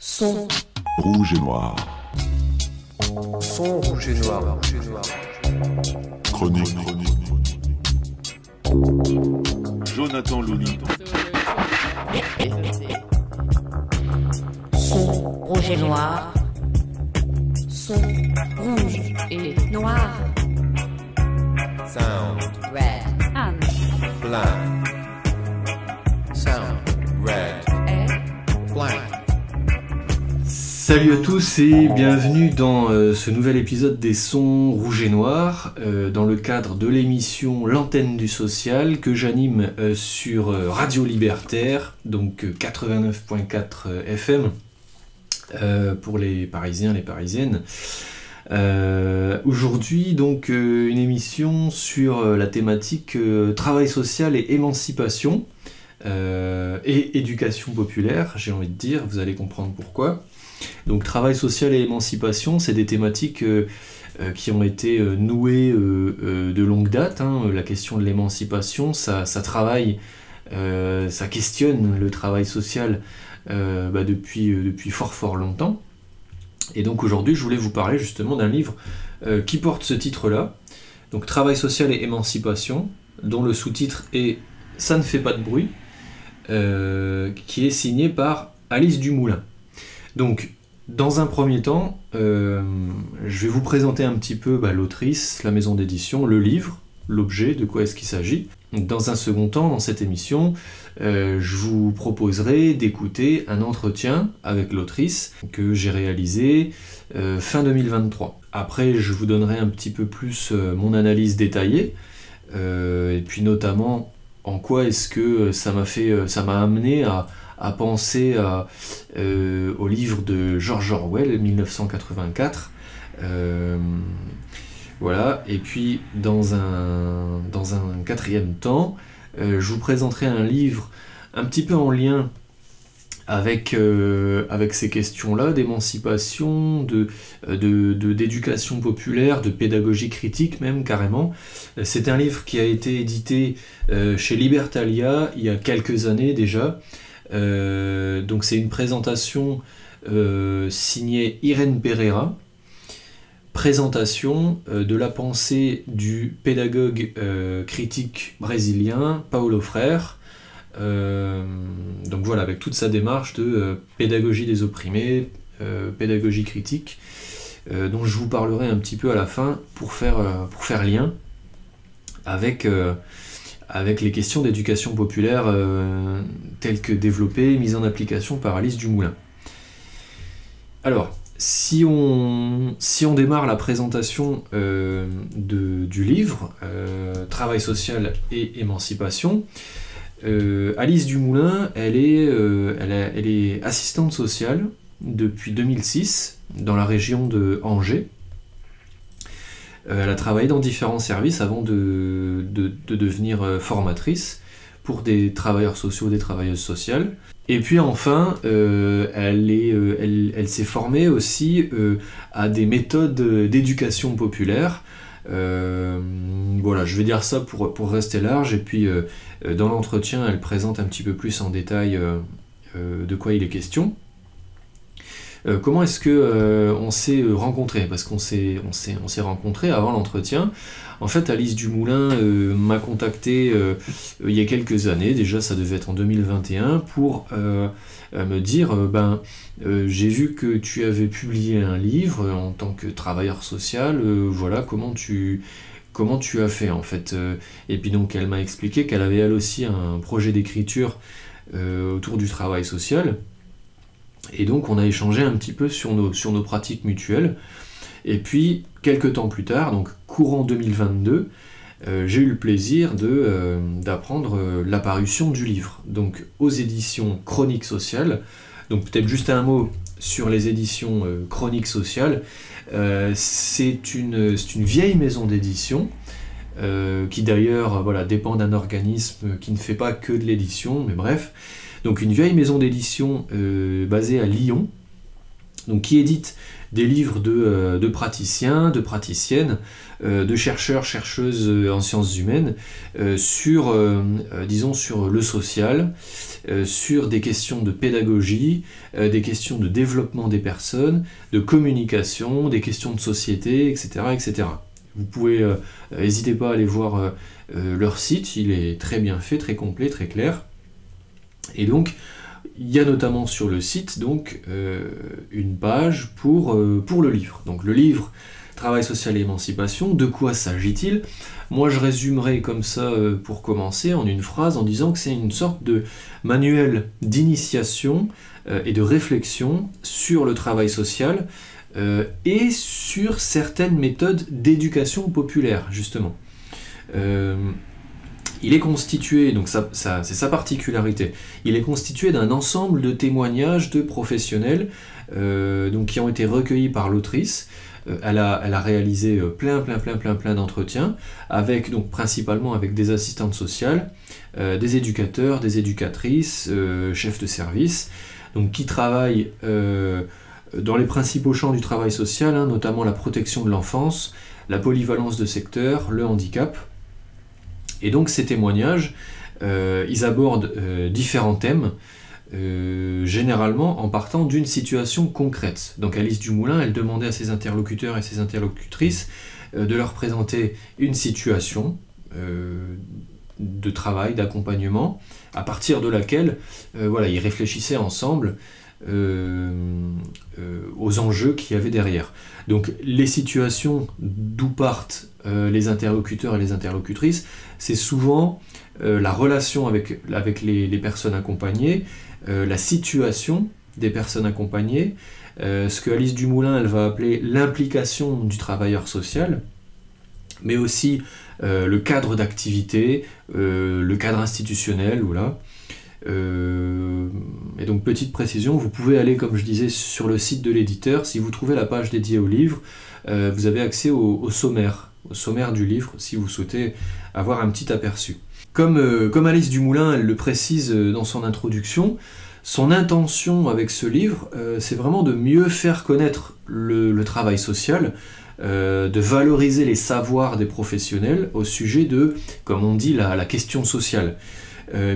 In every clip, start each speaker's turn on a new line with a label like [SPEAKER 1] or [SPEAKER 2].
[SPEAKER 1] Son.
[SPEAKER 2] Rouge et noir.
[SPEAKER 3] Son rouge et noir.
[SPEAKER 2] Chronique. Jonathan Louli.
[SPEAKER 1] Son rouge et noir. Son rouge et noir.
[SPEAKER 3] Sound
[SPEAKER 1] Red.
[SPEAKER 4] Anne,
[SPEAKER 3] black. Sound red. Black.
[SPEAKER 5] Salut à tous et bienvenue dans ce nouvel épisode des Sons Rouges et Noirs, dans le cadre de l'émission L'Antenne du Social que j'anime sur Radio Libertaire, donc 89.4 FM pour les Parisiens, les Parisiennes. Aujourd'hui donc une émission sur la thématique travail social et émancipation et éducation populaire, j'ai envie de dire, vous allez comprendre pourquoi. Donc travail social et émancipation, c'est des thématiques qui ont été nouées de longue date, hein. La question de l'émancipation, ça travaille, ça questionne le travail social depuis fort longtemps. Et donc aujourd'hui, je voulais vous parler justement d'un livre qui porte ce titre-là, donc Travail social et émancipation, dont le sous-titre est « Ça ne fait pas de bruit », qui est signé par Alice Dumoulin. Donc, dans un premier temps, je vais vous présenter un petit peu l'autrice, la maison d'édition, le livre, l'objet, de quoi est-ce qu'il s'agit. Dans un second temps, dans cette émission, je vous proposerai d'écouter un entretien avec l'autrice que j'ai réalisé fin 2023. Après, je vous donnerai un petit peu plus mon analyse détaillée, et puis notamment en quoi est-ce que ça m'a amené à penser au livre de George Orwell, 1984. Voilà, et puis dans un quatrième temps, je vous présenterai un livre un petit peu en lien avec ces questions-là, d'émancipation, d'éducation populaire, de pédagogie critique même carrément. C'est un livre qui a été édité chez Libertalia il y a quelques années déjà. Donc c'est une présentation signée Irène Pereira, présentation de la pensée du pédagogue critique brésilien Paulo Freire, donc voilà, avec toute sa démarche de pédagogie des opprimés, pédagogie critique, dont je vous parlerai un petit peu à la fin pour faire lien avec les questions d'éducation populaire telles que développées et mises en application par Alice Dumoulin. Alors, si on démarre la présentation du livre, Travail social et émancipation, Alice Dumoulin, elle est assistante sociale depuis 2006 dans la région de Angers. Elle a travaillé dans différents services avant de devenir formatrice pour des travailleurs sociaux, des travailleuses sociales. Et puis enfin, elle s'est formée aussi à des méthodes d'éducation populaire. Voilà, je vais dire ça pour rester large. Et puis dans l'entretien, elle présente un petit peu plus en détail de quoi il est question. Comment est-ce que on s'est rencontrés? Parce qu'on s'est rencontrés avant l'entretien. En fait, Alice Dumoulin m'a contacté il y a quelques années, déjà ça devait être en 2021, pour me dire j'ai vu que tu avais publié un livre en tant que travailleur social, voilà, comment tu as fait en fait. Et puis donc elle m'a expliqué qu'elle avait elle aussi un projet d'écriture autour du travail social. Et donc on a échangé un petit peu sur nos pratiques mutuelles. Et puis, quelques temps plus tard, donc courant 2022, j'ai eu le plaisir d'apprendre la parution du livre, donc aux éditions Chronique Sociale. Donc peut-être juste un mot sur les éditions Chronique Sociale. C'est une vieille maison d'édition qui d'ailleurs dépend d'un organisme qui ne fait pas que de l'édition, mais bref. Donc une vieille maison d'édition basée à Lyon, donc qui édite des livres de praticiens, de praticiennes, de chercheurs, chercheuses en sciences humaines, sur le social, sur des questions de pédagogie, des questions de développement des personnes, de communication, des questions de société, etc. etc. Vous pouvez, n'hésitez pas à aller voir leur site, il est très bien fait, très complet, très clair. Et donc, il y a notamment sur le site donc, une page pour le livre. Donc le livre Travail social et émancipation, de quoi s'agit-il? Moi je résumerai comme ça pour commencer en une phrase en disant que c'est une sorte de manuel d'initiation et de réflexion sur le travail social et sur certaines méthodes d'éducation populaire justement. Il est constitué, donc c'est sa particularité, il est constitué d'un ensemble de témoignages de professionnels donc qui ont été recueillis par l'autrice. Elle a réalisé plein d'entretiens, donc principalement avec des assistantes sociales, des éducateurs, des éducatrices, chefs de service, donc qui travaillent dans les principaux champs du travail social, hein, notamment la protection de l'enfance, la polyvalence de secteur, le handicap. Et donc ces témoignages, ils abordent différents thèmes, généralement en partant d'une situation concrète. Donc Alice Dumoulin, elle demandait à ses interlocuteurs et ses interlocutrices de leur présenter une situation de travail, d'accompagnement, à partir de laquelle ils réfléchissaient ensemble aux enjeux qu'il y avait derrière. Donc les situations d'où partent les interlocuteurs et les interlocutrices, c'est souvent la relation avec les personnes accompagnées, la situation des personnes accompagnées, ce que Alice Dumoulin elle va appeler l'implication du travailleur social, mais aussi le cadre d'activité, le cadre institutionnel, voilà. Et donc petite précision, vous pouvez aller comme je disais sur le site de l'éditeur, si vous trouvez la page dédiée au livre, vous avez accès au sommaire du livre si vous souhaitez avoir un petit aperçu. Comme Alice Dumoulin elle le précise dans son introduction, son intention avec ce livre c'est vraiment de mieux faire connaître le travail social, de valoriser les savoirs des professionnels au sujet de, comme on dit, la question sociale.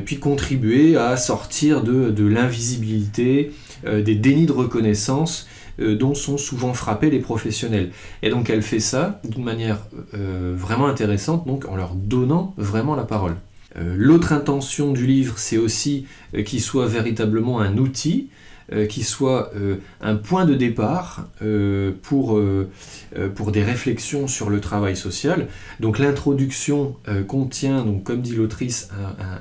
[SPEAKER 5] Puis contribuer à sortir de l'invisibilité, des dénis de reconnaissance dont sont souvent frappés les professionnels. Et donc elle fait ça d'une manière vraiment intéressante, donc en leur donnant vraiment la parole. L'autre intention du livre, c'est aussi qu'il soit véritablement un outil, qui soit un point de départ pour des réflexions sur le travail social. Donc l'introduction contient, donc, comme dit l'autrice,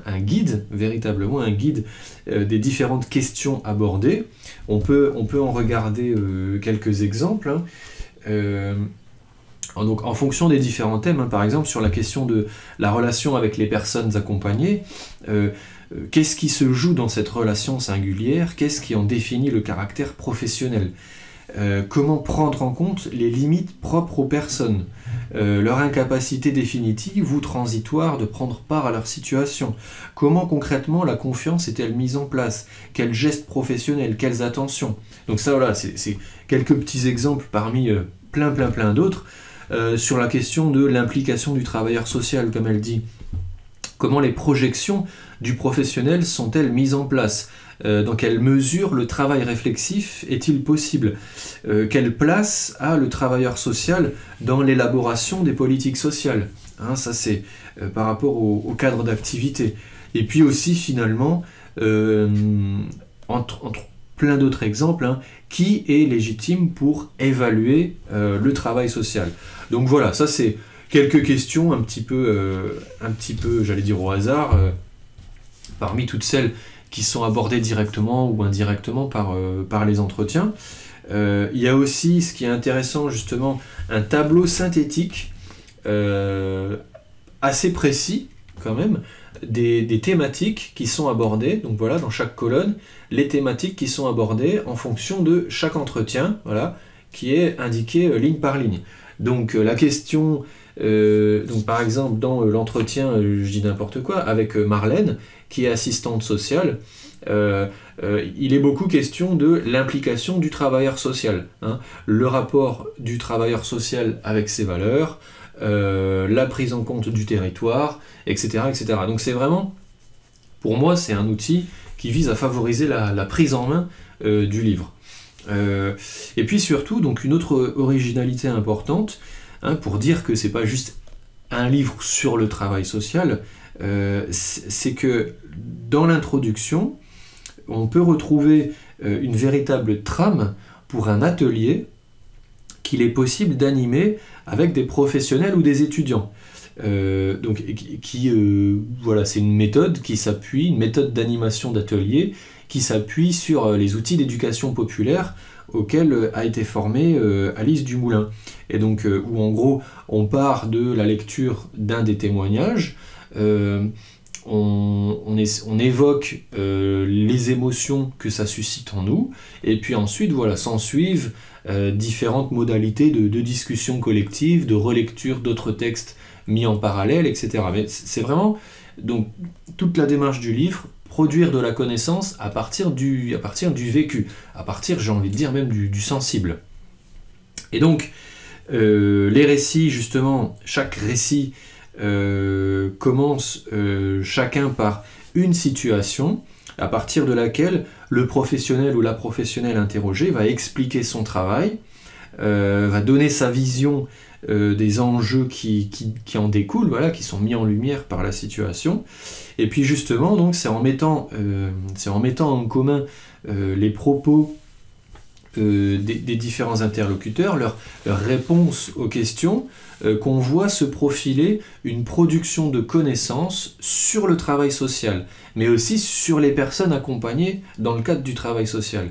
[SPEAKER 5] un guide, véritablement un guide des différentes questions abordées. On peut en regarder quelques exemples. Hein. Donc, en fonction des différents thèmes, hein, par exemple sur la question de la relation avec les personnes accompagnées, qu'est-ce qui se joue dans cette relation singulière? Qu'est-ce qui en définit le caractère professionnel? Comment prendre en compte les limites propres aux personnes, leur incapacité définitive ou transitoire de prendre part à leur situation? Comment concrètement la confiance est-elle mise en place? Quels gestes professionnels? Quelles attentions? Donc ça, voilà, c'est quelques petits exemples parmi plein d'autres sur la question de l'implication du travailleur social, comme elle dit. Comment les projections du professionnel sont-elles mises en place? Dans quelle mesure le travail réflexif est-il possible? Quelle place a le travailleur social dans l'élaboration des politiques sociales? Hein, ça c'est par rapport au cadre d'activité. Et puis aussi finalement, entre plein d'autres exemples, hein, qui est légitime pour évaluer le travail social? Donc voilà, ça c'est quelques questions un petit peu j'allais dire au hasard, parmi toutes celles qui sont abordées directement ou indirectement par les entretiens. Il y a aussi, ce qui est intéressant justement, un tableau synthétique assez précis quand même, des thématiques qui sont abordées. Donc voilà, dans chaque colonne, les thématiques qui sont abordées en fonction de chaque entretien, voilà, qui est indiqué ligne par ligne. Donc la question, donc par exemple dans l'entretien, je dis n'importe quoi, avec Marlène, qui est assistante sociale, il est beaucoup question de l'implication du travailleur social, hein, le rapport du travailleur social avec ses valeurs, la prise en compte du territoire, etc., etc. Donc c'est vraiment, pour moi, c'est un outil qui vise à favoriser la prise en main du livre. Et puis surtout, donc une autre originalité importante, hein, pour dire que c'est pas juste un livre sur le travail social, c'est que dans l'introduction, on peut retrouver une véritable trame pour un atelier qu'il est possible d'animer avec des professionnels ou des étudiants. Donc, voilà, c'est une méthode qui s'appuie, une méthode d'animation d'atelier qui s'appuie sur les outils d'éducation populaire auxquels a été formée Alice Dumoulin. Et donc, où en gros, on part de la lecture d'un des témoignages, on évoque les émotions que ça suscite en nous, et puis ensuite, voilà, s'ensuivent différentes modalités de discussion collective, de relecture d'autres textes mis en parallèle, etc. Mais c'est vraiment donc toute la démarche du livre, produire de la connaissance à partir du vécu, à partir, j'ai envie de dire, même du sensible. Et donc, les récits, justement, chaque récit commence chacun par une situation à partir de laquelle le professionnel ou la professionnelle interrogée va expliquer son travail, va donner sa vision des enjeux qui en découlent, voilà, qui sont mis en lumière par la situation. Et puis justement, donc, c'est en mettant en commun les propos des différents interlocuteurs, leurs réponses aux questions, qu'on voit se profiler une production de connaissances sur le travail social, mais aussi sur les personnes accompagnées dans le cadre du travail social.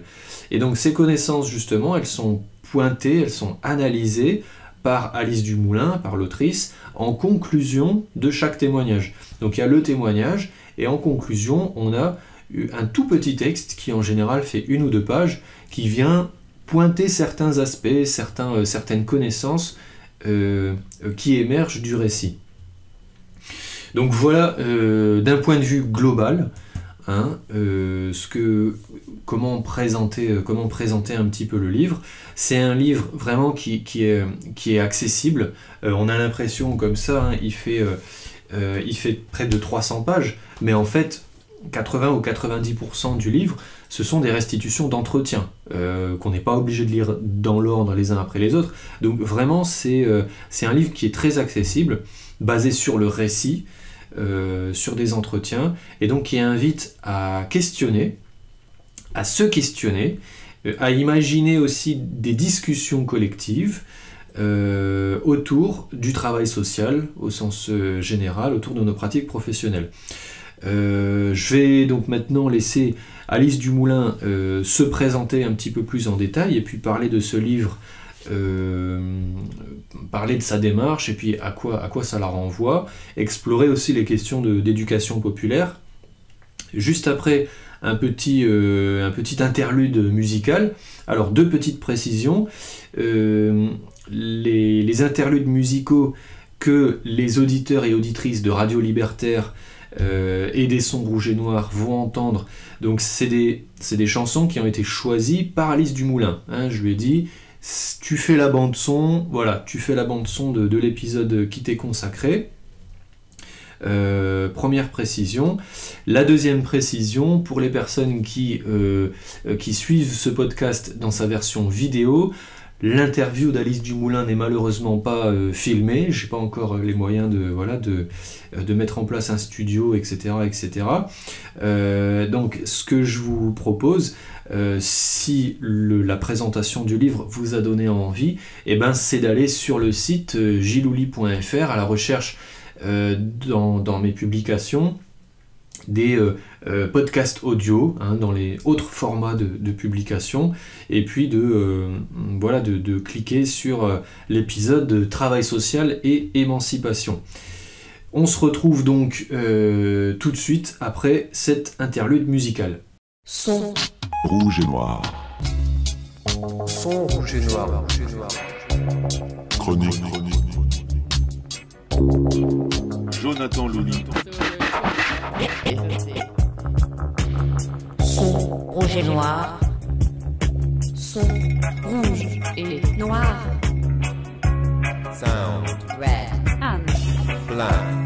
[SPEAKER 5] Et donc ces connaissances, justement, elles sont pointées, elles sont analysées par Alice Dumoulin, par l'autrice, en conclusion de chaque témoignage. Donc il y a le témoignage, et en conclusion, on a un tout petit texte qui en général fait 1 ou 2 pages, qui vient pointer certains aspects, certaines connaissances qui émergent du récit. Donc voilà, d'un point de vue global, hein, comment présenter un petit peu le livre. C'est un livre vraiment qui est accessible. On a l'impression comme ça, hein, il fait près de 300 pages, mais en fait 80 ou 90% du livre, ce sont des restitutions d'entretien, qu'on n'est pas obligé de lire dans l'ordre les uns après les autres. Donc vraiment, c'est un livre qui est très accessible, basé sur le récit, sur des entretiens, et donc qui invite à questionner, à se questionner, à imaginer aussi des discussions collectives autour du travail social, au sens général, autour de nos pratiques professionnelles. Je vais donc maintenant laisser Alice Dumoulin se présenter un petit peu plus en détail et puis parler de ce livre, parler de sa démarche et puis à quoi ça la renvoie, explorer aussi les questions d'éducation populaire. Juste après, un petit interlude musical. Alors 2 petites précisions. Les interludes musicaux que les auditeurs et auditrices de Radio Libertaire et des sons rouges et noirs vont entendre, donc c'est des chansons qui ont été choisies par Alice Dumoulin, hein. Je lui ai dit, tu fais la bande son, voilà, tu fais la bande son de l'épisode qui t'est consacré. Première précision. La deuxième précision, pour les personnes qui suivent ce podcast dans sa version vidéo, l'interview d'Alice Dumoulin n'est malheureusement pas filmée, j'ai pas encore les moyens de mettre en place un studio, etc. etc. Donc ce que je vous propose, si la présentation du livre vous a donné envie, c'est d'aller sur le site gilouli.fr à la recherche dans mes publications des podcasts audio, hein, dans les autres formats de publication, et puis de cliquer sur l'épisode de Travail social et émancipation. On se retrouve donc tout de suite après cette interlude musicale.
[SPEAKER 1] Son
[SPEAKER 2] Rouge et noir.
[SPEAKER 3] Son rouge et noir.
[SPEAKER 2] Chronique. Jonathan Louni.
[SPEAKER 1] Son rouge et noir. Son rouge et noir.
[SPEAKER 3] Sound
[SPEAKER 1] Red.
[SPEAKER 3] black.